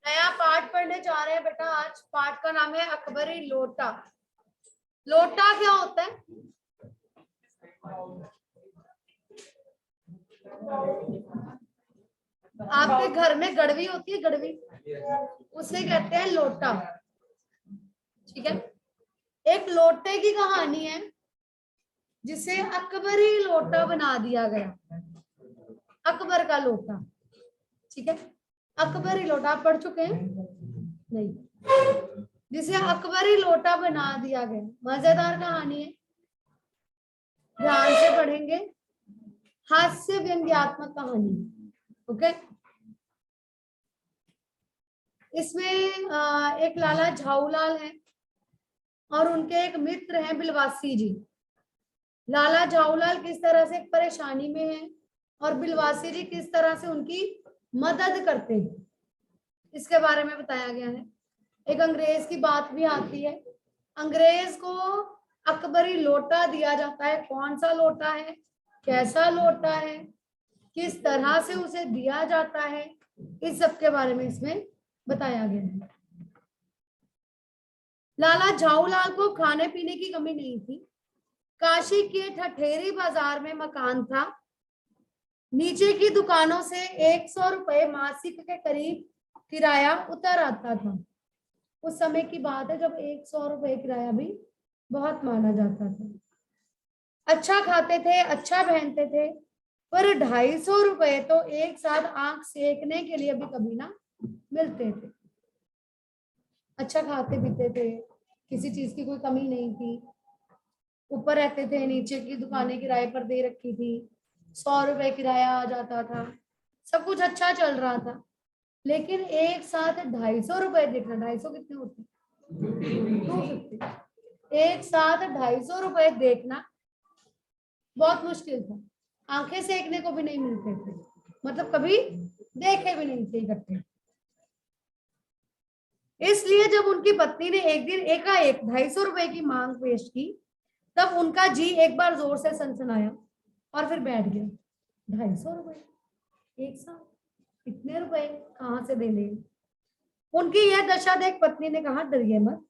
नया पाठ पढ़ने जा रहे हैं बेटा। आज पाठ का नाम है अकबरी लोटा। लोटा क्या होता है? आपके घर में गड़वी होती है, गड़वी, उसे कहते हैं लोटा। ठीक है। एक लोटे की कहानी है जिसे अकबरी लोटा बना दिया गया। अकबर का लोटा। ठीक है। अकबरी लोटा आप पढ़ चुके हैं? नहीं। जिसे अकबरी लोटा बना दिया गया। मजेदार कहानी है, ध्यान से पढ़ेंगे। हास्य व्यंग्यात्मक कहानी। ओके। इसमें एक लाला झाऊलाल है और उनके एक मित्र हैं बिलवासी जी। लाला झाऊलाल किस तरह से परेशानी में है और बिलवासी जी किस तरह से उनकी मदद करते हैं, इसके बारे में बताया गया है। एक अंग्रेज की बात भी आती है। अंग्रेज को अकबरी लोटा दिया जाता है। कौन सा लोटा है, कैसा लोटा है, किस तरह से उसे दिया जाता है, इस सब के बारे में इसमें बताया गया है। लाला झाऊलाल को खाने पीने की कमी नहीं थी। काशी के ठठेरी बाजार में मकान था। नीचे की दुकानों से 100 रुपए मासिक के करीब किराया उतर आता था। उस समय की बात है जब 100 रुपए किराया भी बहुत माना जाता था। अच्छा खाते थे, अच्छा पहनते थे, पर 250 रुपए तो एक साथ आंख सेकने के लिए भी कभी ना मिलते थे। अच्छा खाते पीते थे, किसी चीज की कोई कमी नहीं थी। ऊपर रहते थे, नीचे की दुकानें किराए पर दे रखी थी, 100 रुपए किराया आ जाता था, सब कुछ अच्छा चल रहा था। लेकिन एक साथ 250 रुपए देखना, 250 कितने होते? 250। एक साथ 250 रुपए देखना बहुत मुश्किल था। आंखें सेकने को भी नहीं मिलते थे, मतलब कभी देखे भी नहीं थे इकट्ठे। इसलिए जब उनकी पत्नी ने एक दिन एकाएक 250 रुपए की मांग पेश की, तब उनका जी एक बार जोर से सनसनाया और फिर बैठ गया। 250 रुपए एक साथ, इतने रुपए कहाँ से देने? उनकी यह दशा देख पत्नी ने कहा, डरिए मत,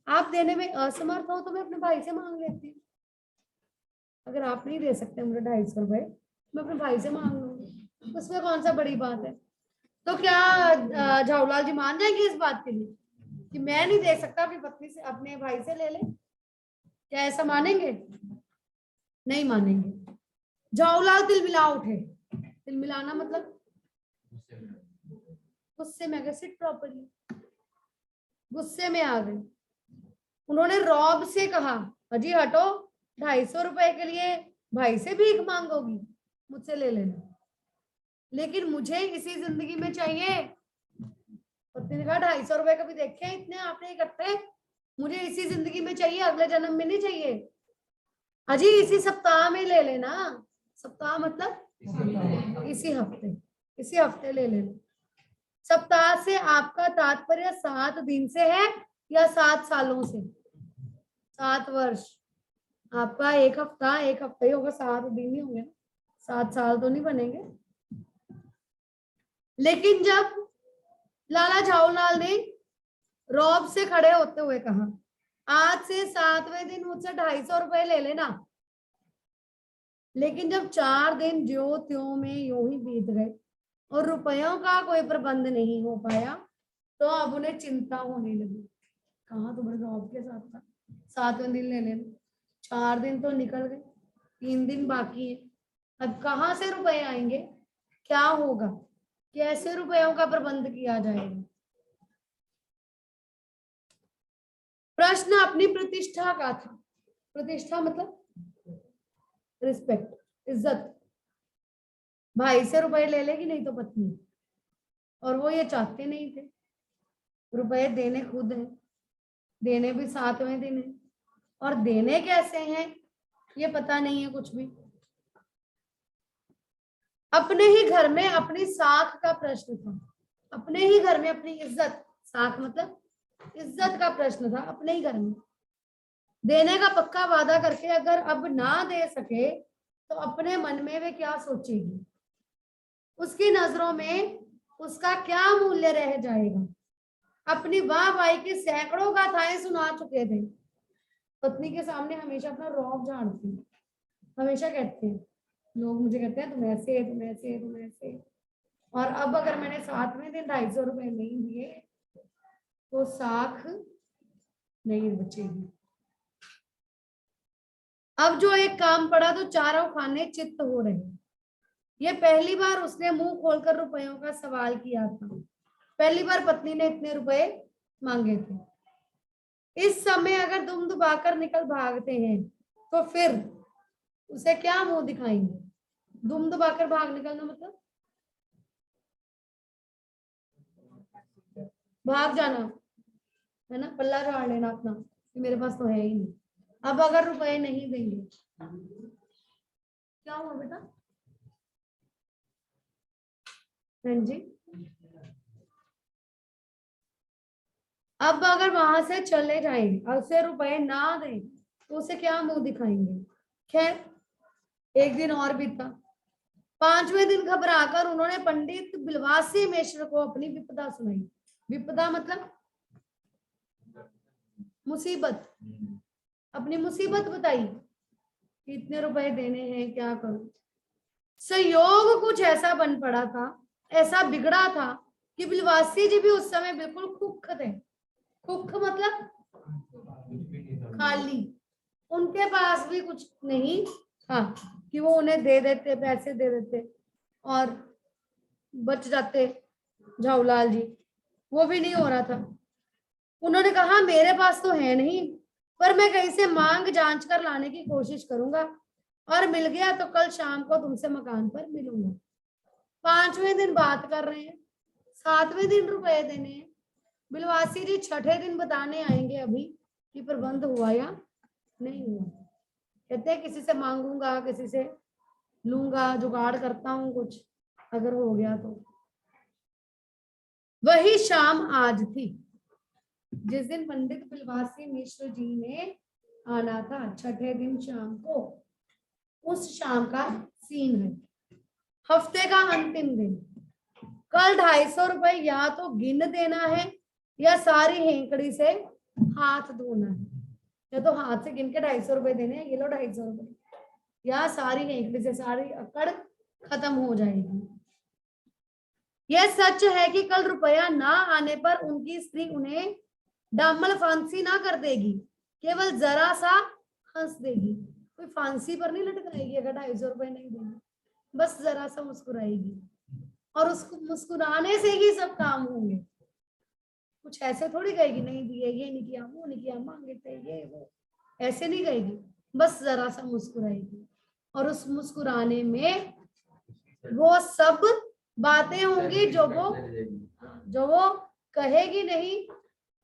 आप देने में असमर्थ हो तो मैं अपने भाई से मांग लेती हूँ। अगर आप नहीं दे सकते मुझे 250 रुपए, मैं अपने भाई से मांग लूंगी, उसमें कौन सा बड़ी बात है? तो क्या झाऊलाल जी मान जाएंगे इस बात के लिए कि मैं नहीं दे सकता, अपनी पत्नी से, अपने भाई से ले ले? क्या ऐसा मानेंगे? नहीं मानेंगे। झाऊलाल तिलमिला उठे। तिलमिलाना मतलब गुस्से में, सिट प्रॉपर्ली, गुस्से में आ गए। उन्होंने रौब से कहा, अजी हटो, 250 रुपए के लिए भाई से भीख मांगोगी? मुझसे ले लेना, लेकिन मुझे इसी जिंदगी में चाहिए। पत्नी ने कहा, 250 रुपए कभी देखे इतने आपने इकट्ठे? मुझे इसी जिंदगी में चाहिए, अगले जन्म में नहीं चाहिए। अजी इसी सप्ताह में ले लेना। सप्ताह मतलब इसी हफ्ते ले लेना। सप्ताह से आपका तात्पर्य 7 दिन से है या 7 सालों से? 7 वर्ष। आपका एक हफ्ता ही होगा, 7 दिन ही होंगे, 7 साल तो नहीं बनेंगे। लेकिन जब लाला झाऊलाल ने रौब से खड़े होते हुए कहा, आज से 7वें दिन मुझसे 250 रुपए ले लेना, लेकिन जब 4 दिन ज्यों त्यों में यूं ही बीत गए और रुपयों का कोई प्रबंध नहीं हो पाया, तो अब उन्हें चिंता होने लगी। कहा तुम्हारे रौब के साथ था, 7वें दिन ले लेना, 4 दिन तो निकल गए, 3 दिन बाकी है, अब कहाँ से रुपए आएंगे? क्या होगा? कैसे रुपयों का प्रबंध किया जाएगा? प्रश्न अपनी प्रतिष्ठा का था। प्रतिष्ठा मतलब रिस्पेक्ट, इज्जत। भाई से रुपए ले लेगी नहीं तो पत्नी, और वो ये चाहते नहीं थे। रुपए देने खुद हैं, देने भी 7वें दिन है, और देने कैसे हैं ये पता नहीं है कुछ भी। अपने ही घर में अपनी साख का प्रश्न था। अपने ही घर में अपनी इज्जत, साख मतलब इज्जत का प्रश्न था। अपने ही घर में देने का पक्का वादा करके अगर अब ना दे सके तो अपने मन में वे क्या सोचेगी? उसकी नजरों में उसका क्या मूल्य रह जाएगा? अपनी वाहवाही के सैकड़ों गाथाएं सुना चुके थे। पत्नी के सामने हमेशा अपना रौब झाड़ती, हमेशा कहते हैं, लोग मुझे कहते हैं तुम ऐसे, तुम ऐसे, तुम ऐसे। और अब अगर मैंने 7वें दिन 250 रुपए नहीं दिए तो साख नहीं बचेगी। अब जो एक काम पड़ा तो चारों खाने चित्त हो रहे। ये पहली बार उसने मुंह खोलकर रुपयों का सवाल किया था। पहली बार पत्नी ने इतने रुपए मांगे थे। इस समय अगर दुम दुबाकर निकल भागते हैं तो फिर उसे क्या मुंह दिखाएंगे? दुम दुबाकर भाग निकलना मतलब भाग जाना है ना, पल्ला झाड़ लेना अपना, मेरे पास तो है ही नहीं। अब अगर रुपए नहीं देंगे, क्या हुआ बेटा? हाँ जी, अब अगर वहां से चले जाएंगे और उसे रुपए ना दें तो उसे क्या मुंह दिखाएंगे? खैर, एक दिन और बीता। 5वें दिन घबराकर उन्होंने पंडित बिलवासी मिश्र को अपनी विपदा सुनाई। विपदा मतलब मुसीबत, अपनी मुसीबत बताई कि इतने रुपए देने हैं, क्या करूं। संयोग कुछ ऐसा बन पड़ा था, ऐसा बिगड़ा था कि बिलवासी जी भी उस समय बिल्कुल खुख थे। खुख मतलब खाली, उनके पास भी कुछ नहीं था कि वो उन्हें दे देते, पैसे दे देते और बच जाते झाऊलाल जी। वो भी नहीं हो रहा था। उन्होंने कहा मेरे पास तो है नहीं, पर मैं कहीं से मांग जांच कर लाने की कोशिश करूंगा, और मिल गया तो कल शाम को तुमसे मकान पर मिलूंगा। 5वें दिन बात कर रहे हैं, 7वें दिन रुपए देने हैं। बिलवासी जी 6ठे दिन बताने आएंगे अभी कि प्रबंध हुआ या नहीं हुआ। कहते हैं किसी से मांगूंगा, किसी से लूंगा, जुगाड़ करता हूं कुछ, अगर हो गया तो। वही शाम आज थी जिस दिन पंडित बिलवासी मिश्र जी ने आना था, 6ठे दिन शाम को। उस शाम का सीन है, हफ्ते का अंतिम दिन। कल 250 रुपए या तो गिन देना है या सारी हेंकड़ी से हाथ धोना है। या तो हाथ से गिन के 250 रुपए देने हैं, ये लो 250 रुपए, या सारी हेंकड़ी से सारी अकड़ खत्म हो जाएगी। यह सच है कि कल रुपया ना आने पर उनकी स्त्री उन्हें डामल फांसी ना कर देगी, केवल जरा सा हंस देगी। कोई फांसी पर नहीं लटकाएगी अगर 250 रुपए नहीं देंगे, बस जरा सा मुस्कुराएगी, और उसको मुस्कुराने से ही सब काम होंगे। कुछ ऐसे थोड़ी कहेगी नहीं दिए, ये नहीं किया, वो नहीं किया, मांगे थे ये वो, ऐसे नहीं कहेगी, बस जरा सा मुस्कुराएगी। और उस मुस्कुराने में वो सब बातें होंगी जो वो कहेगी नहीं,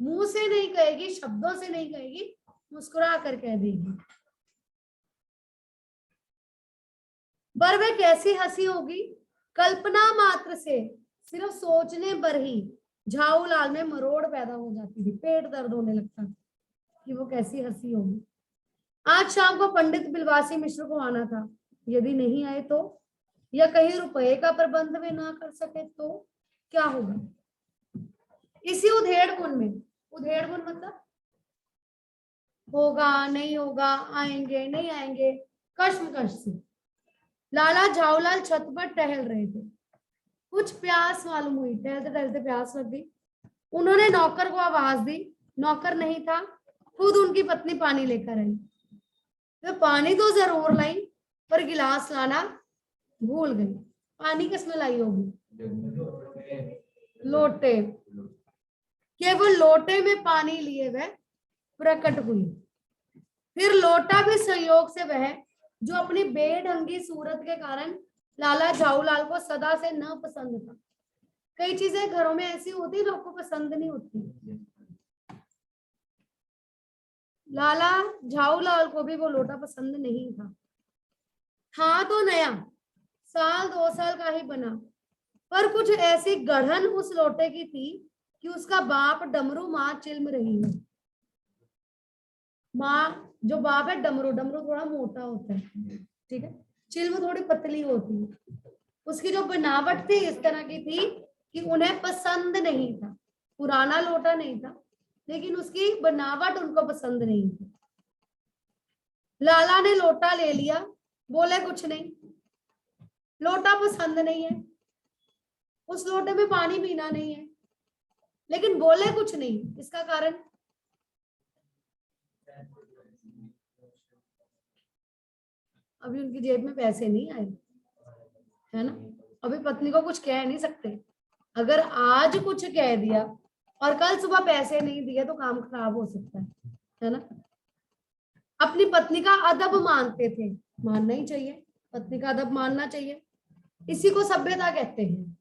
मुंह से नहीं कहेगी, शब्दों से नहीं कहेगी, मुस्कुरा कर कह देगी। पर वह कैसी हंसी होगी, कल्पना मात्र से, सिर्फ सोचने पर ही झाऊलाल में मरोड़ पैदा हो जाती थी, पेट दर्द होने लगता था कि वो कैसी हंसी होगी। आज शाम को पंडित बिलवासी मिश्र को आना था, यदि नहीं आए तो, या कहीं रुपए का प्रबंध वे ना कर सके तो क्या होगा। इसी उधेड़बुन में, उधेड़बुन मतलब होगा नहीं होगा, आएंगे नहीं आएंगे, कश्मकश से लाला झाऊलाल छत पर टहल रहे थे। कुछ प्यास मालूम हुई, टहलते टहलते प्यास लग गई। उन्होंने नौकर को आवाज दी, नौकर नहीं था, खुद उनकी पत्नी पानी लेकर आई। वे पानी तो जरूर लाई पर गिलास लाना भूल गई। पानी किसमें लाई होगी? लोटे। केवल लोटे में पानी लिए वह प्रकट हुई। फिर लोटा भी संयोग से वह जो अपनी बेढंगी सूरत के कारण लाला झाऊलाल को सदा से न पसंद था। कई चीजें घरों में ऐसी होती लोग को पसंद नहीं होती। लाला झाऊलाल को भी वो लोटा पसंद नहीं था। था तो नया, 1-2 साल का ही बना, पर कुछ ऐसी गढ़न उस लोटे की थी कि उसका बाप डमरू माँ चिल्म रही है। माँ जो बाप है डमरू, डमरू थोड़ा मोटा होता है, ठीक है, चिल्म थोड़ी पतली होती है। उसकी जो बनावट थी इस तरह की थी कि उन्हें पसंद नहीं था, पुराना लोटा नहीं था, लेकिन उसकी बनावट उनको पसंद नहीं थी। लाला ने लोटा ले लिया, बोले कुछ नहीं, लोटा पसंद नहीं है, उस लोटे में पानी पीना नहीं है, लेकिन बोले कुछ नहीं। इसका कारण अभी उनकी जेब में पैसे नहीं आए, है ना। अभी पत्नी को कुछ कह नहीं सकते। अगर आज कुछ कह दिया और कल सुबह पैसे नहीं दिए तो काम खराब हो सकता है ना। अपनी पत्नी का अदब मानते थे, मानना ही चाहिए, पत्नी का अदब मानना चाहिए, इसी को सभ्यता कहते हैं।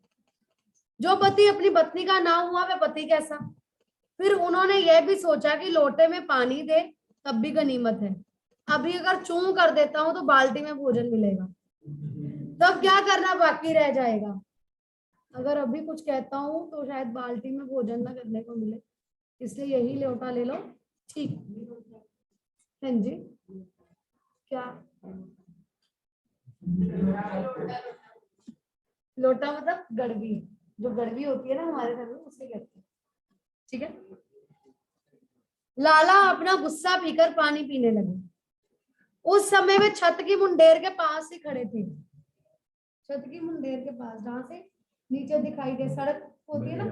जो पति अपनी पत्नी का ना हुआ वह पति कैसा। फिर उन्होंने यह भी सोचा कि लोटे में पानी दे तब भी गनीमत है, अभी अगर चूं कर देता हूं तो बाल्टी में भोजन मिलेगा, तब क्या करना बाकी रह जाएगा। अगर अभी कुछ कहता हूं तो शायद बाल्टी में भोजन ना करने को मिले, इसलिए यही लोटा ले लो, ठीक है जी। क्या लोटा मतलब गड़वी, जो गड़वी होती है ना हमारे घर में, उसे कहते हैं, ठीक है। लाला अपना गुस्सा पीकर पानी पीने लगे। उस समय वे छत की मुंडेर के पास ही खड़े थे। छत की मुंडेर के पास, जहां से नीचे दिखाई दे सड़क होती है ना,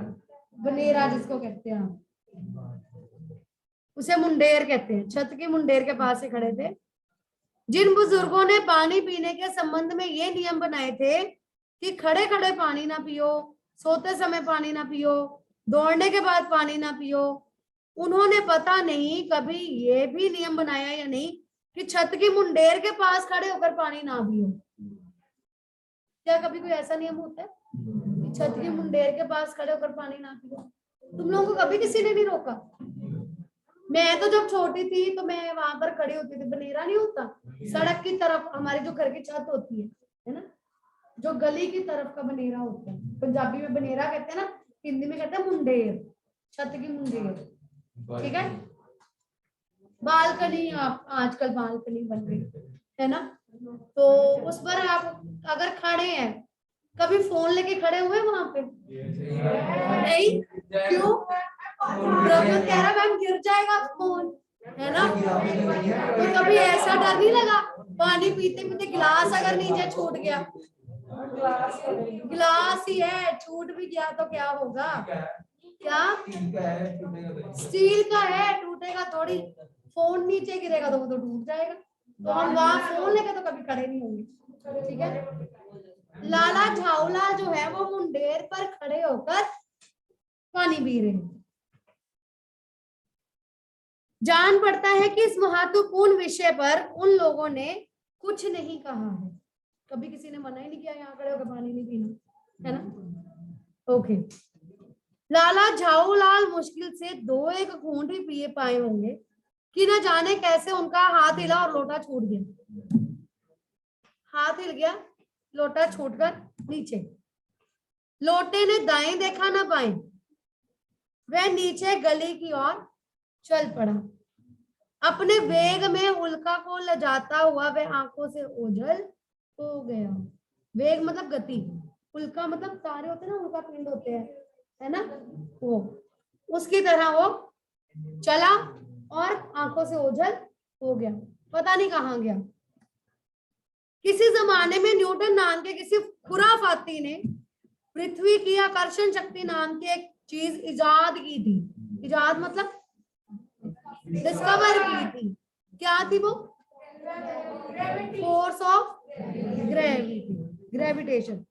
बनेरा जिसको कहते हैं, उसे मुंडेर कहते हैं। छत की मुंडेर के पास ही खड़े थे। जिन बुजुर्गों ने पानी पीने के संबंध में ये नियम बनाए थे कि खड़े खड़े पानी ना पियो, सोते समय पानी ना पियो, दौड़ने के बाद पानी ना पियो, उन्होंने पता नहीं कभी ये भी नियम बनाया या नहीं कि छत की मुंडेर के पास खड़े होकर पानी ना पियो। क्या कभी कोई ऐसा नियम होता है कि छत की मुंडेर के पास खड़े होकर पानी ना पियो? तुम लोगों को कभी किसी ने नहीं रोका? मैं तो जब छोटी थी तो मैं वहां पर खड़ी होती थी, बनेरा नहीं होता सड़क की तरफ, हमारी जो घर की छत होती है ना, जो गली की तरफ का बनेरा होता है, पंजाबी में बनेरा कहते हैं ना, हिंदी में कहते हैं मुंडेर, छत की मुंडेर, ठीक है। बालकनी, आप आजकल बालकनी बन गई है ना, तो उस पर आप अगर खड़े हैं, कभी फोन लेके खड़े हुए वहां पे? नहीं, क्यों? प्रज्वल कह रहा मैम गिर जाएगा फोन, है ना। तो कभी ऐसा डर नहीं लगा पानी पीते पीते गिलास अगर नीचे छूट गया? गिलास ही है, छूट भी गया तो क्या होगा? क्या स्टील का है, टूटेगा थोड़ी। फोन नीचे गिरेगा तो वो तो टूट जाएगा। तो हम वहां फोन लेके तो कभी खड़े नहीं होंगे, ठीक है। लाला झाऊलाल जो है वो मुंडेर पर खड़े होकर पानी पी रहे हैं। जान पड़ता है कि इस महत्वपूर्ण विषय पर उन लोगों ने कुछ नहीं कहा है, कभी किसी ने मना ही नहीं किया यहाँ खड़े होकर पानी नहीं पीना, है ना। ओके। लाला झाऊलाल मुश्किल से 2-1 घूंट ही पिए पाए होंगे कि न जाने कैसे उनका हाथ हिला और लोटा छूट गया। हाथ हिल गया, लोटा छूटकर नीचे। लोटे ने दाएं देखा ना बाएं, वह नीचे गली की ओर चल पड़ा। अपने वेग में उल्का को लजाता हुआ वह आंखों से ओझल हो गया। वेग मतलब गति, उल्का मतलब तारे होते हैं ना, उल्का पिंड होते हैं, है ना, वो उसकी तरह वो चला और आंखों से ओझल हो गया, पता नहीं कहां गया। किसी जमाने में न्यूटन नाम के किसी खुराफाती ने पृथ्वी की आकर्षण शक्ति नाम की एक चीज इजाद की थी। इजाद मतलब डिस्कवर की थी। क्या थी वो? Force of gravity, gravitation.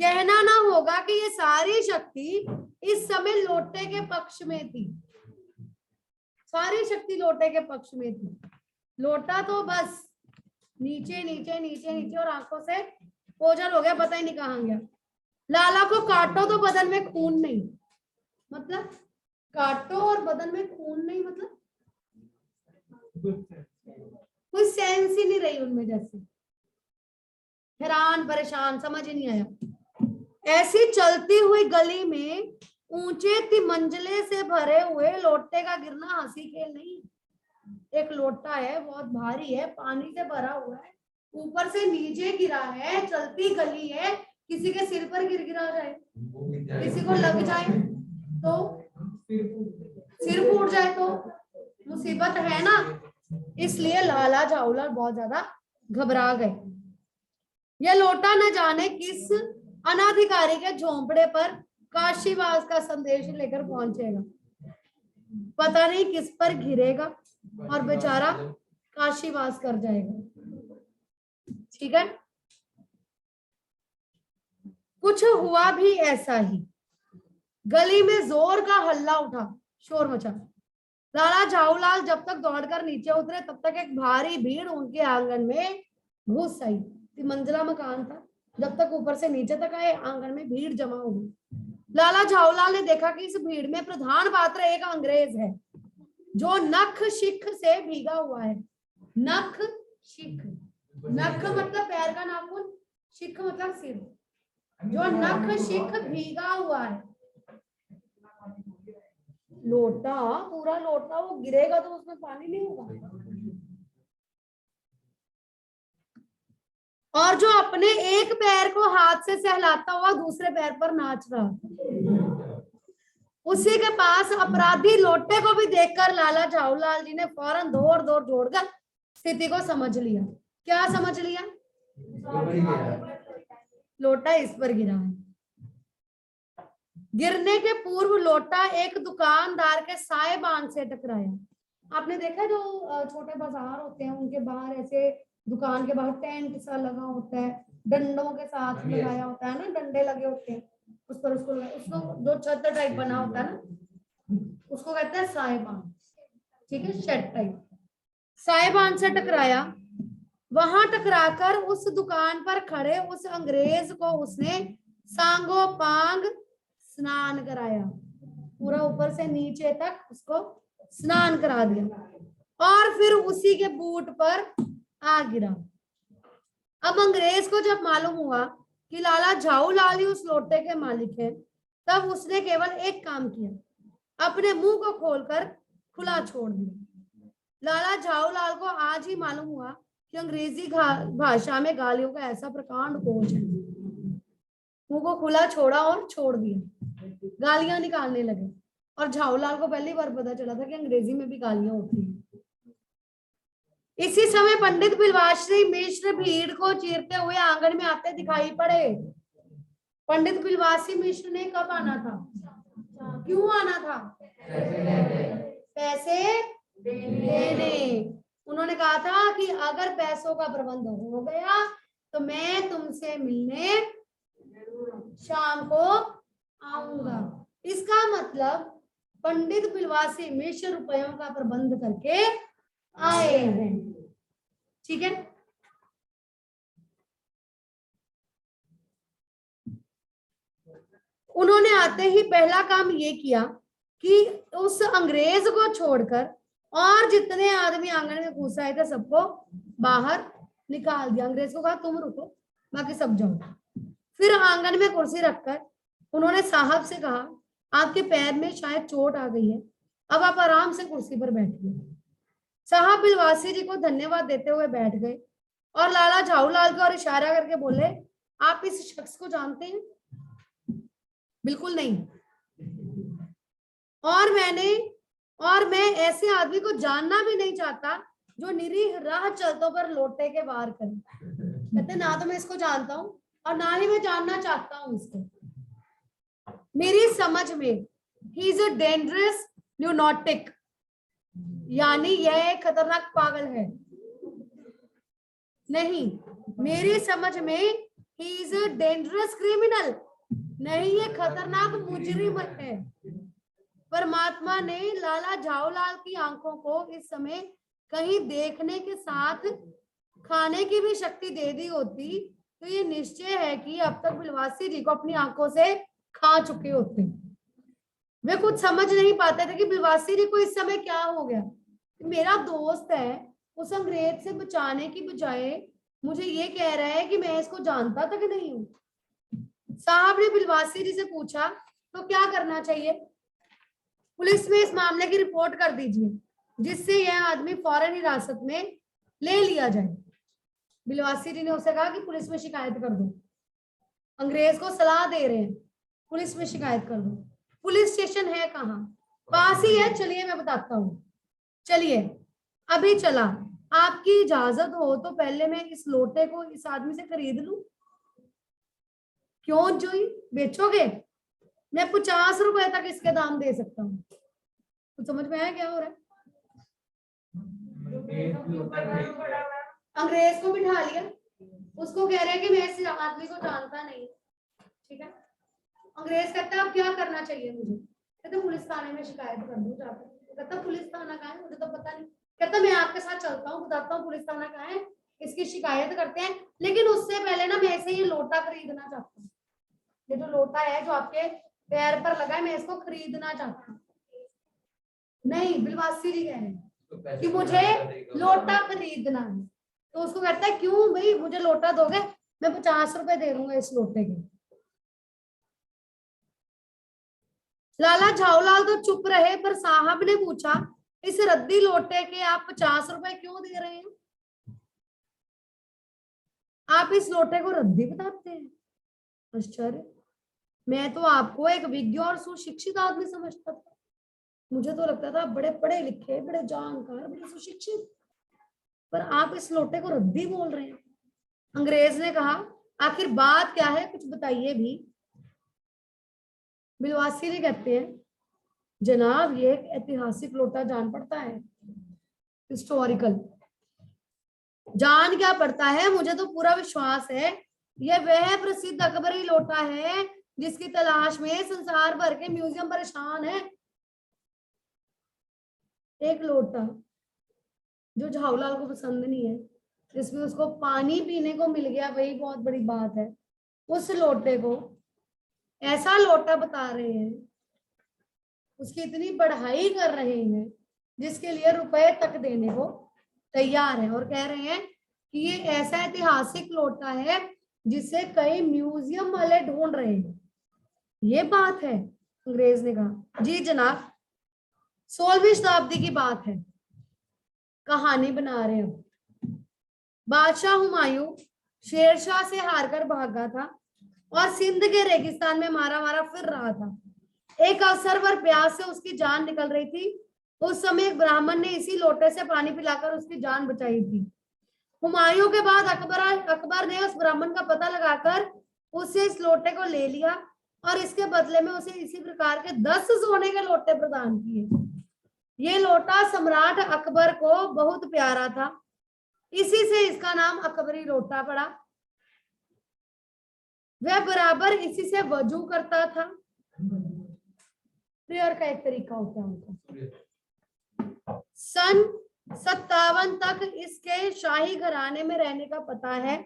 कहना ना होगा कि ये सारी शक्ति इस समय लोटे के पक्ष में थी, सारी शक्ति लोटे के पक्ष में थी। लोटा तो बस नीचे नीचे नीचे नीचे और आंखों से ओझल हो गया, पता ही नहीं कहां गया। लाला को काटो तो बदन में खून नहीं, मतलब काटो और बदन में खून नहीं, मतलब कोई सेंस ही नहीं रही उनमें, जैसे हैरान परेशान, समझ ही नहीं आया। ऐसी चलती हुई गली में ऊंचे तिमंजले से भरे हुए लोटे का गिरना हंसी खेल नहीं। एक लोटा है, बहुत भारी है, पानी से भरा हुआ है, ऊपर से नीचे गिरा है, चलती गली है, किसी के सिर पर गिरा जाए, किसी को लग जाए तो सिर फूट जाए तो मुसीबत है ना। इसलिए लाला झाऊलाल बहुत ज्यादा घबरा गए। यह लोटा न जाने किस अनाधिकारी के झोंपड़े पर काशीवास का संदेश लेकर पहुंचेगा, पता नहीं किस पर घिरेगा और बेचारा काशीवास कर जाएगा। ठीक है, कुछ हुआ भी ऐसा ही। गली में जोर का हल्ला उठा, शोर मचा। लाला झाऊलाल जब तक दौड़कर नीचे उतरे तब तक एक भारी भीड़ उनके आंगन में घुस आई। मंजिला मकान था, जब तक ऊपर से नीचे तक आए आंगन में भीड़ जमा हो गई। लाला झाऊलाल ने देखा कि इस भीड़ में प्रधान पात्र एक अंग्रेज है जो नख शिख से भीगा हुआ है। नख शिख, नख मतलब पैर का नाखून, शिख मतलब सिर, जो नख शिख भीगा हुआ है। लोटा, पूरा लोटा वो गिरेगा तो उसमें पानी नहीं होगा। और जो अपने एक पैर को हाथ से सहलाता हुआ दूसरे पैर पर नाच रहा था। उसी के पास अपराधी लोटे को भी देखकर लाला झाऊलाल जी ने फौरन दौड़ जोड़कर स्थिति को समझ लिया। क्या समझ लिया? लोटा इस पर गिरा है। गिरने के पूर्व लोटा एक दुकानदार के साएबान से टकराया। आपने देखा जो छोटे बाजार होते हैं उनके बाहर ऐसे दुकान के बाहर टेंट सा लगा होता है, डंडों के साथ लगाया होता है ना, डंडे लगे होते हैं उस पर, उसको जो छत टाइप बना होता है ना, उसको कहते हैं साएबान। ठीक है, शेड टाइप। साएबान से टकराया। वहां टकराकर उस दुकान पर खड़े उस अंग्रेज को उसने सांगो पांग स्नान कराया। पूरा ऊपर से नीचे तक उसको स्नान करा दिया और फिर उसी के बूट पर आ गिरा। अब अंग्रेज को जब मालूम हुआ कि लाला झाऊलाल ही उस लोटे के मालिक हैं, तब उसने केवल एक काम किया, अपने मुंह को खोलकर खुला छोड़ दिया। लाला झाऊलाल को आज ही मालूम हुआ कि अंग्रेजी भाषा में गालियों का ऐसा प्रकांड कोश है। मुंह को खुला छोड़ा और छोड़ दिया, गालियां निकालने लगे। और झाऊलाल को पहली बार पता चला था कि अंग्रेजी में भी गालियां होती हैं। इसी समय पंडित बिल्वाश्री मिश्र भीड़ को चीरते हुए आंगन में आते दिखाई पड़े। पंडित बिल्वाश्री मिश्र ने कब आना था? क्यों आना था? पैसे देने। उन्होंने कहा था कि अगर पैसों का प्रबंध हो गया तो मैं तुमसे मिलने शाम को आऊंगा। इसका मतलब पंडित बिल्वाश्री मिश्र रुपयों का प्रबंध करके आए हैं। ठीक है, उन्होंने आते ही पहला काम ये किया कि उस अंग्रेज को छोड़कर और जितने आदमी आंगन में घुस आए थे सबको बाहर निकाल दिया। अंग्रेज को कहा तुम रुको, बाकी सब जाओ। फिर आंगन में कुर्सी रखकर उन्होंने साहब से कहा, आपके पैर में शायद चोट आ गई है, अब आप आराम से कुर्सी पर बैठिए। साहब बिल्वासी जी को धन्यवाद देते हुए बैठ गए और लाला झाऊलाल को और इशारा करके बोले, आप इस शख्स को जानते हैं? बिल्कुल नहीं। और मैं ऐसे आदमी को जानना भी नहीं चाहता जो निरीह राह चलतों पर लोटे के वार करे। कहते ना तो मैं इसको जानता हूं और ना ही मैं जानना चाहता हूं इसको। मेरी समझ में ही इज अ डेंजरस ल्यूनाटिक, यानी यह एक खतरनाक पागल है। नहीं, मेरी समझ में he is a dangerous criminal, नहीं ये खतरनाक मुजरिम है। परमात्मा ने लाला झाऊलाल की आंखों को इस समय कहीं देखने के साथ खाने की भी शक्ति दे दी होती तो ये निश्चय है कि अब तक बिल्वासी जी को अपनी आंखों से खा चुके होते। वे कुछ समझ नहीं पाते थे कि बिल्वासी जी को इस समय क्या हो गया। मेरा दोस्त है, उस अंग्रेज से बचाने की बजाय मुझे ये कह रहा है कि मैं इसको जानता तक नहीं हूँ। साहब ने बिल्वासी जी से पूछा, तो क्या करना चाहिए? पुलिस में इस मामले की रिपोर्ट कर दीजिए जिससे यह आदमी फौरन हिरासत में ले लिया जाए। बिल्वासी जी ने उसे कहा कि पुलिस में शिकायत कर दो, अंग्रेज को सलाह दे रहे हैं, पुलिस में शिकायत कर दो। पुलिस स्टेशन है कहाँ? पास ही है, चलिए मैं बताता हूँ। चलिए अभी चला, आपकी इजाजत हो तो पहले मैं इस लोटे को इस आदमी से खरीद लूं। क्यों जोई, बेचोगे? मैं 50 रुपए तक इसके दाम दे सकता हूँ। तो समझ में आया क्या हो रहा है? अंग्रेज को बिठा लिया, उसको कह रहे हैं कि मैं इस आदमी को जानता नहीं। ठीक है, अंग्रेज कहता है अब क्या करना चाहिए मुझे? कहते पुलिस थाने में शिकायत कर दूं जाकर। कहता पुलिस थाना कहाँ है, मुझे तो पता नहीं। कहता मैं आपके साथ चलता हूँ, बताता हूँ पुलिस थाना कहाँ है, इसकी शिकायत करते हैं। लेकिन उससे पहले ना मैं ऐसे ये लोटा खरीदना चाहता हूँ। ये जो लोटा है जो आपके पैर पर लगा है, मैं इसको खरीदना चाहता हूँ। नहीं, बिलवासी जी कह रहे हैं कि मुझे लोटा खरीदना है। तो उसको कहता है क्यों भाई, मुझे लोटा दोगे? मैं 50 रुपए दे दूंगा इस लोटे के। लाला झाऊलाल तो चुप रहे, पर साहब ने पूछा इस रद्दी लोटे के आप 50 रुपए क्यों दे रहे हैं? आप इस लोटे को रद्दी बताते हैं? आश्चर्य, मैं तो आपको एक विज्ञ और सुशिक्षित आदमी समझता था। मुझे तो लगता था बड़े पढ़े लिखे, बड़े जानकार, बड़े सुशिक्षित, पर आप इस लोटे को रद्दी बोल रहे हैं। अंग्रेज ने कहा आखिर बात क्या है, कुछ बताइए भी। बिलवासी जी कहते हैं जनाब ये एक ऐतिहासिक लोटा जान पड़ता है, हिस्टोरिकल। जान क्या पड़ता है, मुझे तो पूरा विश्वास है यह वह प्रसिद्ध अकबरी लोटा है जिसकी तलाश में संसार भर के म्यूजियम परेशान है। एक लोटा जो झाऊलाल को पसंद नहीं है, जिसमें उसको पानी पीने को मिल गया, वही बहुत बड़ी बात है। उस लोटे को ऐसा लोटा बता रहे हैं, उसकी इतनी बढ़ाई कर रहे हैं जिसके लिए रुपए तक देने को तैयार है, और कह रहे हैं कि ये ऐसा ऐतिहासिक लोटा है जिसे कई म्यूजियम वाले ढूंढ रहे हैं। ये बात है। अंग्रेज ने कहा जी जनाब, 16वीं शताब्दी की बात है, कहानी बना रहे हो। बादशाह हुमायूं शेरशाह से हारकर भागा था और सिंध के रेगिस्तान में मारा मारा फिर रहा था। एक अवसर पर प्यास से उसकी जान निकल रही थी। उस समय एक ब्राह्मण ने इसी लोटे से पानी पिलाकर उसकी जान बचाई थी। हुमायूं के बाद अकबर ने उस ब्राह्मण का पता लगाकर उससे इस लोटे को ले लिया और इसके बदले में उसे इसी प्रकार के 10 सोने के लोटे प्रदान किए। ये लोटा सम्राट अकबर को बहुत प्यारा था, इसी से इसका नाम अकबरी लोटा पड़ा। वह बराबर इसी से वजू करता था। प्रेयर का एक तरीका होता है उनका। सन 57 तक इसके शाही घराने में रहने का पता है,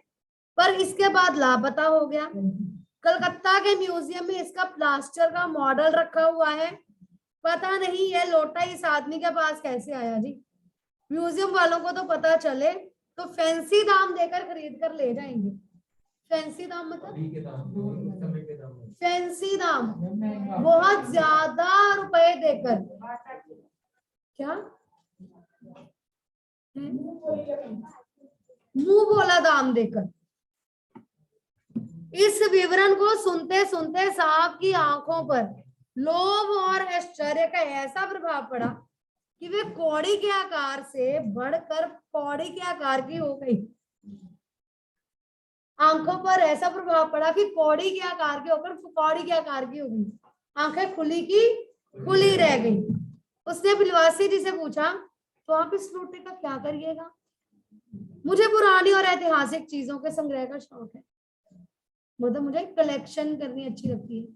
पर इसके बाद लापता हो गया। कलकत्ता के म्यूजियम में इसका प्लास्टर का मॉडल रखा हुआ है। पता नहीं यह लोटा इस आदमी के पास कैसे आया जी। म्यूजियम वालों को तो पता चले तो फैंसी दाम देकर खरीद कर ले जाएंगे। फैंसी दाम मतलब फैंसी दाम, बहुत ज्यादा रुपए देकर। क्या मुंह बोला दाम देकर। इस विवरण को सुनते सुनते साहब की आंखों पर लोभ और आश्चर्य का ऐसा प्रभाव पड़ा कि वे कौड़ी के आकार से बढ़कर पौड़ी के आकार की हो गई। आंखों पर ऐसा प्रभाव पड़ा कि कौड़ी के आकार की होकर पौड़ी के आकार की हो गई। आंखें खुली की खुली रह गई। उसने बिलवासी जी से पूछा तो आप इस लोटे का क्या करिएगा? मुझे पुरानी और ऐतिहासिक चीजों के संग्रह का शौक है। मतलब मुझे कलेक्शन करनी अच्छी लगती है,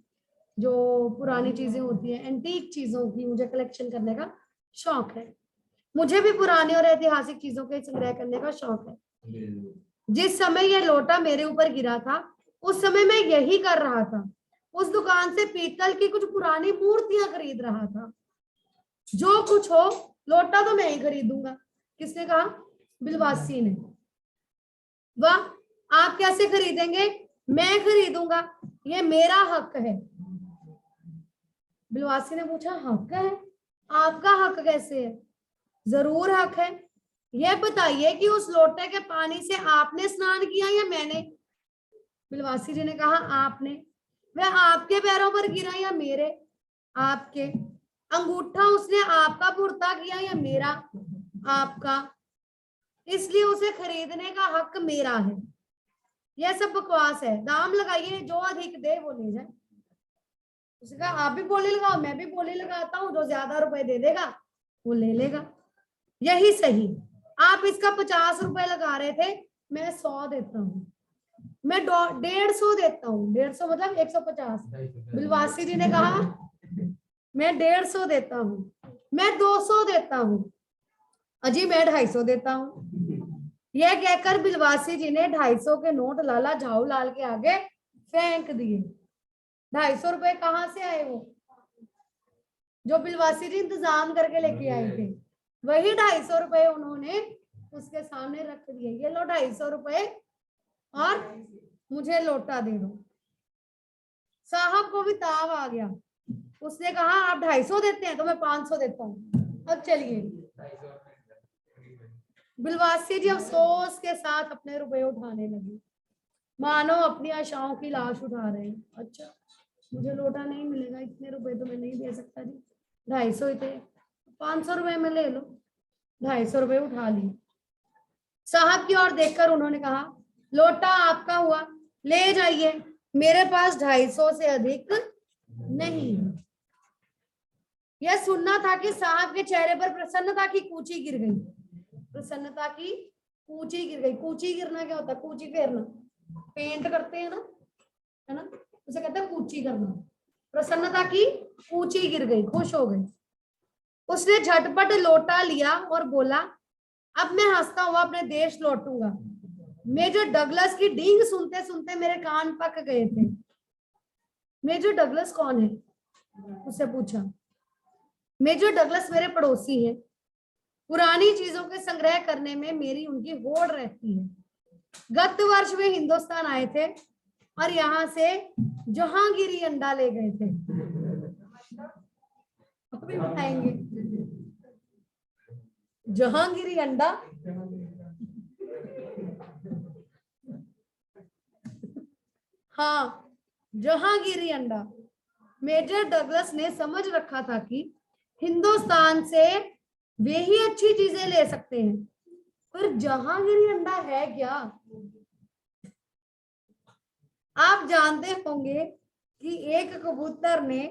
जो पुरानी चीजें होती है, एंटीक चीजों की मुझे कलेक्शन करने का शौक है। मुझे भी पुरानी और ऐतिहासिक चीजों के संग्रह करने का शौक है। जिस समय यह लोटा मेरे ऊपर गिरा था उस समय मैं यही कर रहा था। उस दुकान से पीतल की कुछ पुरानी मूर्तियां खरीद रहा था। जो कुछ हो लोटा तो मैं ही खरीदूंगा। किसने कहा? बिलवासी ने। वाह, आप कैसे खरीदेंगे? मैं खरीदूंगा, ये मेरा हक है। बिलवासी ने पूछा हक है? आपका हक कैसे है? जरूर हक है। यह बताइए कि उस लोटे के पानी से आपने स्नान किया या मैंने? बिलवासी जी ने कहा आपने। वह आपके पैरों पर गिरा या मेरे? आपके। अंगूठा उसने आपका पुर्ता किया या मेरा? आपका, इसलिए उसे खरीदने का हक मेरा है। यह सब बकवास है। दाम लगाइए, जो अधिक दे वो ले जाए। उसने कहा आप भी बोली लगाओ, मैं भी बोली लगाता हूँ, जो ज्यादा रुपए दे देगा वो ले लेगा। यही सही। आप इसका 50 रुपए लगा रहे थे, मैं 100 देता हूँ, मैं 150 देता हूँ। 150 मतलब 150। बिलवासी जी ने कहा मैं 150 देता हूँ, मैं 200 देता हूँ, अजी मैं 250 देता हूँ। यह कहकर बिलवासी जी ने 250 के नोट लाला झाऊ लाल के आगे फेंक दिए। 250 रुपए कहाँ से आए? वो जो बिलवासी जी इंतजाम करके लेके आए थे, वही 250 रुपए उन्होंने उसके सामने रख दिए। ये लो 250 रुपए और मुझे लोटा दे दो। साहब को भी ताव आ गया। उसने कहा आप 250 देते हैं तो मैं 500 देता हूँ। अब चलिए। बिलवासी जी अफसोस के साथ अपने रुपए उठाने लगे, मानो अपनी आशाओं की लाश उठा रहे हैं। अच्छा मुझे लोटा नहीं मिलेगा, इतने रुपए तो मैं नहीं दे सकता जी, 250 ही थे, 500 रुपए में ले लो। 250 रुपए उठा लिए। साहब की ओर देखकर उन्होंने कहा लोटा आपका हुआ, ले जाइए, मेरे पास 250 से अधिक नहीं है। यह सुनना था कि साहब के चेहरे पर प्रसन्नता की कूची गिर गई। प्रसन्नता की कूची गिर गई। कूची गिरना क्या होता है? कूची फेरना, पेंट करते हैं ना, है ना, उसे कहते हैं कूची करना। प्रसन्नता की कूची गिर गई, खुश हो गई। उसने झटपट लोटा लिया और बोला अब मैं हंसता हुआ अपने देश लौटूंगा। मेजर डगलस की डींग सुनते सुनते मेरे कान पक गए थे। मेजर डगलस कौन है? उससे पूछा। मेजर डगलस मेरे पड़ोसी हैं। पुरानी चीजों के संग्रह करने में मेरी उनकी होड़ रहती है। गत वर्ष वे हिंदुस्तान आए थे और यहाँ से जहांगीरी अंडा ले गए थे। अभी बताएंगे जहांगीरी अंडा। हाँ, जहांगीरी अंडा। मेजर डगलस ने समझ रखा था कि हिंदुस्तान से वे ही अच्छी चीजें ले सकते हैं, पर जहांगीरी अंडा है क्या? आप जानते होंगे कि एक कबूतर ने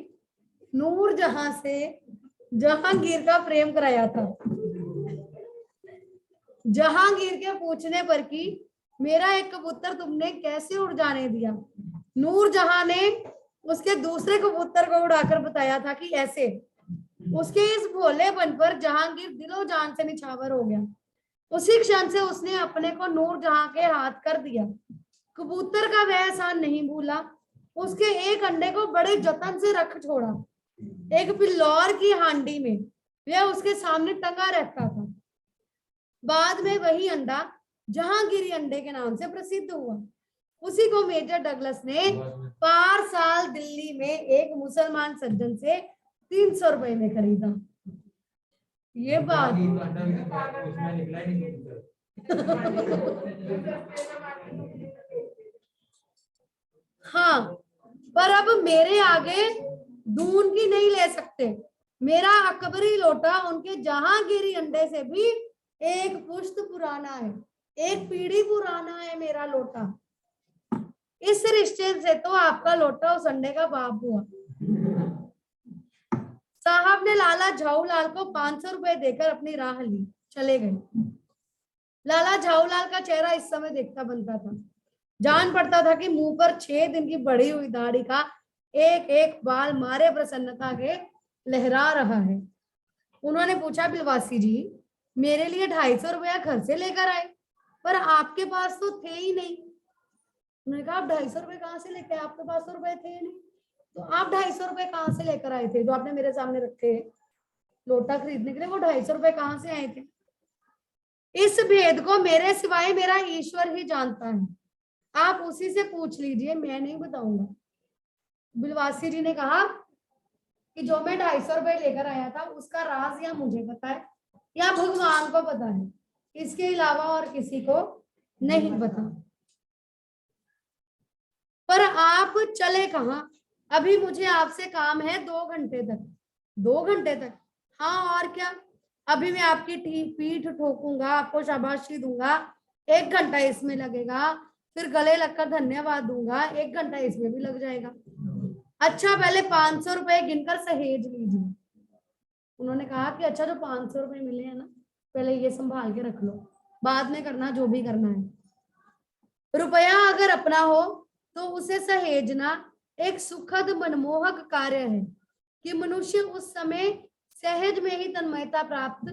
नूरजहां से जहांगीर का प्रेम कराया था। जहांगीर के पूछने पर कि मेरा एक कबूतर तुमने कैसे उड़ जाने दिया, नूरजहां ने उसके दूसरे कबूतर को उड़ाकर बताया था कि ऐसे। उसके इस भोलेपन पर जहांगीर दिलो जान से निछावर हो गया। उसी क्षण से उसने अपने को नूरजहां के हाथ कर दिया। कबूतर का वह एहसान नहीं भूला। उसके एक अंडे को बड़े जतन से रख छोड़ा। एक बिल्लौर की हांडी में वह उसके सामने टंगा रहता था। बाद में वही अंडा जहांगीरी अंडे के नाम से प्रसिद्ध हुआ। उसी को मेजर डगलस ने 5 साल दिल्ली में एक मुसलमान सज्जन से 300 रुपए में खरीदा। ये बात हाँ, पर अब मेरे आगे दून की नहीं ले सकते। मेरा अकबरी लोटा उनके जहांगीरी अंडे से भी एक पुश्त पुराना है, एक पीढ़ी पुराना है मेरा लोटा। इस रिश्ते से तो आपका लोटा उस अंडे का बाप हुआ। साहब ने लाला झाऊलाल को 500 रुपए देकर अपनी राह ली, चले गए। लाला झाऊलाल का चेहरा इस समय देखता बनता था। जान पड़ता था कि मुंह पर 6 दिन की बढ़ी हुई दाढ़ी का एक एक बाल मारे प्रसन्नता के लहरा रहा है। उन्होंने पूछा बिलवासी जी मेरे लिए 250 रुपया घर से लेकर आए, पर आपके पास तो थे ही नहीं। उन्होंने कहा आप 250 रुपए कहाँ से लेके आए? आपके पास तो रुपए थे नहीं, तो आप 250 रुपए कहाँ से लेकर आए थे? जो आपने मेरे सामने रखे लोटा खरीदने के लिए, वो 250 रुपए कहाँ से आए थे? इस भेद को मेरे सिवाय मेरा ईश्वर ही जानता है, आप उसी से पूछ लीजिए, मैं नहीं बताऊंगा। बिलवासी जी ने कहा कि जो मैं 250 रुपए लेकर आया था उसका राज या मुझे पता है या भगवान को पता है, इसके अलावा और किसी को नहीं पता। पर आप चले कहाँ? अभी मुझे आपसे काम है 2 घंटे तक। 2 घंटे तक? हाँ और क्या, अभी मैं आपकी पीठ ठोकूंगा, आपको शाबाशी दूंगा, 1 घंटा इसमें लगेगा, फिर गले लगकर धन्यवाद दूंगा, 1 घंटा इसमें भी लग जाएगा। अच्छा पहले 500 रुपए गिनकर सहेज लीजिए। उन्होंने कहा कि अच्छा जो 500 रुपए मिले हैं ना, पहले ये संभाल के रख लो, बाद में करना जो भी करना है। रुपया अगर अपना हो तो उसे सहेजना एक सुखद मनमोहक कार्य है कि मनुष्य उस समय सहज में ही तन्मयता प्राप्त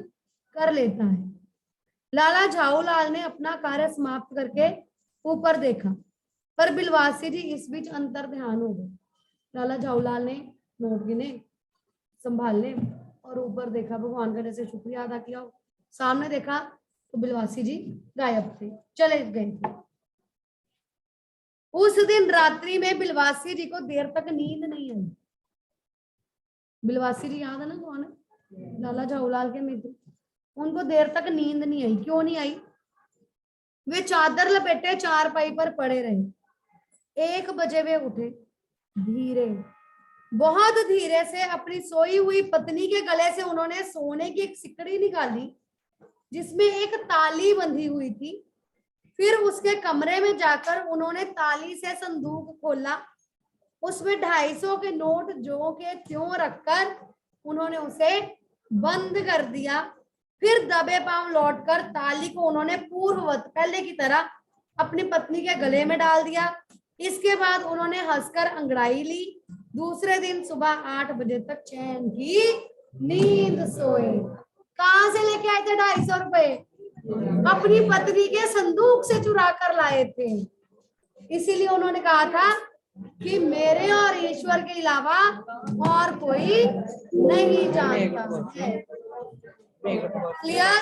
कर लेता है। लाला झाऊलाल ने अपना कार्य समाप्त करके ऊपर देखा, पर बिलवासी जी इस बीच अंतर ध्यान हो गए। लाला झाऊलाल ने नोट गिने, संभाले और ऊपर देखा, भगवान का जैसे शुक्रिया अदा किया, सामने देखा तो बिलवासी जी गायब थे, चले गए थे। उस दिन रात्रि में बिलवासी जी को देर तक नींद नहीं आई। बिलवासी जी याद है ना कौन है? लाला झाऊलाल के मित्र। उनको देर तक नींद नहीं आई। क्यों नहीं आई? वे चादर लपेटे चारपाई पर पड़े रहे। 1 बजे वे उठे, धीरे, बहुत धीरे से अपनी सोई हुई पत्नी के गले से उन्होंने सोने की एक सिकड़ी निकाली जिसमें एक ताली बंधी हुई थी। फिर उसके कमरे में जाकर उन्होंने ताली से संदूक खोला, उसमें 250 के नोट जो के त्यों रखकर उन्होंने उसे बंद कर दिया। फिर दबे पांव लौटकर ताली को उन्होंने पूर्ववत पहले की तरह अपनी पत्नी के गले में डाल दिया। इसके बाद उन्होंने हंसकर अंगड़ाई ली। दूसरे दिन सुबह 8 बजे तक चैन की नींद सोए। कहां से लेके आए थे 250 रुपए? अपनी पत्नी के संदूक से चुरा कर लाए थे। इसीलिए उन्होंने कहा था कि मेरे और ईश्वर के अलावा और कोई नहीं जानता है। क्लियर?